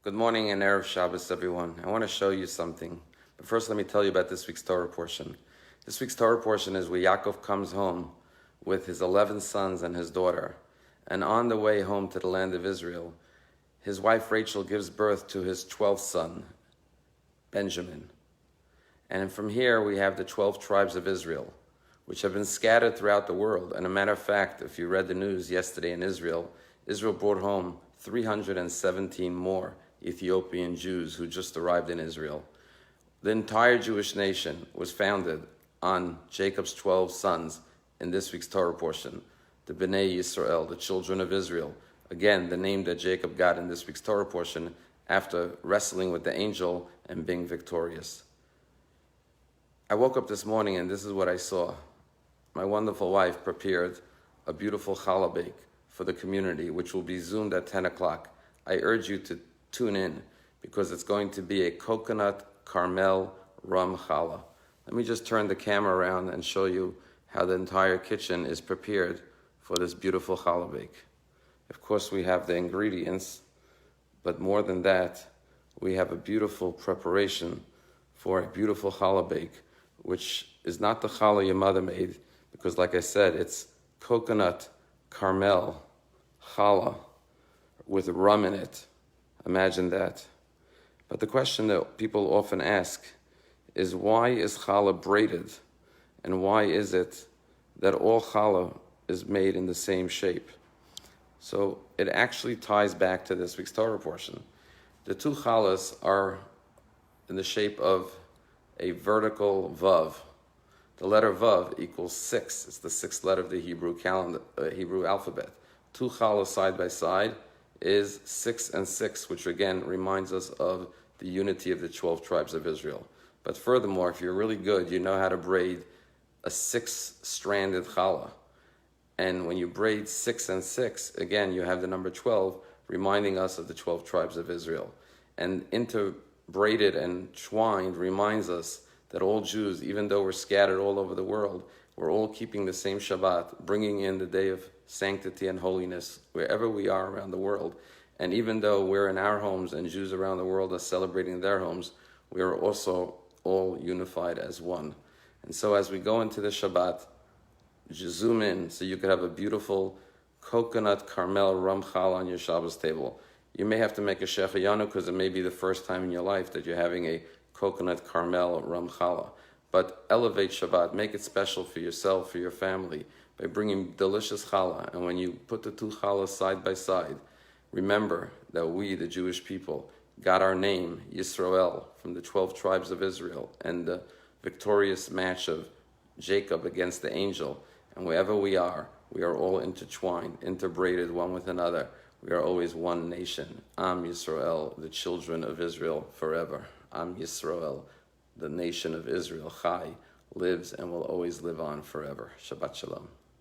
Good morning and Erev Shabbos, everyone. I want to show you something. But first, let me tell you about this week's Torah portion. This week's Torah portion is where Yaakov comes home with his 11 sons and his daughter. And on the way home to the land of Israel, his wife Rachel gives birth to his 12th son, Benjamin. And from here, we have the 12 tribes of Israel, which have been scattered throughout the world. And a matter of fact, if you read the news yesterday in Israel, Israel brought home 317 more Ethiopian Jews who just arrived in Israel. The entire Jewish nation was founded on Jacob's 12 sons in this week's Torah portion, the Bnei Yisrael, the children of Israel. Again, the name that Jacob got in this week's Torah portion after wrestling with the angel and being victorious. I woke up this morning and this is what I saw. My wonderful wife prepared a beautiful challah bake for the community, which will be zoomed at 10 o'clock. I urge you to tune in because it's going to be a coconut caramel rum challah. Let me just turn the camera around and show you how the entire kitchen is prepared for this beautiful challah bake. Of course, we have the ingredients, but more than that, we have a beautiful preparation for a beautiful challah bake, which is not the challah your mother made, because like I said, it's coconut caramel challah with rum in it. Imagine that. But the question that people often ask is, why is challah braided? And why is it that all challah is made in the same shape? So it actually ties back to this week's Torah portion. The two challahs are in the shape of a vertical vav. The letter vav equals 6. It's the 6th letter of the Hebrew alphabet. Two challahs side by side is 6 and 6, which again reminds us of the unity of the 12 tribes of Israel. But furthermore, if you're really good, you know how to braid a 6-stranded challah. And when you braid 6 and 6, again, you have the number 12, reminding us of the 12 tribes of Israel. And interbraided and twined reminds us that all Jews, even though we're scattered all over the world, we're all keeping the same Shabbat, bringing in the day of sanctity and holiness wherever we are around the world. And even though we're in our homes and Jews around the world are celebrating their homes, we are also all unified as one. And so as we go into the Shabbat, just zoom in so you could have a beautiful coconut caramel rum challah on your Shabbos table. You may have to make a shechayanu because it may be the first time in your life that you're having a coconut caramel rum challah. But elevate Shabbat, make it special for yourself, for your family, by bringing delicious challah. And when you put the two challahs side by side, remember that we, the Jewish people, got our name, Yisrael, from the 12 tribes of Israel, and the victorious match of Jacob against the angel. And wherever we are all intertwined, interbraided one with another. We are always one nation. Am Yisrael, the children of Israel forever. Am Yisrael, the nation of Israel, Chai, lives and will always live on forever. Shabbat Shalom.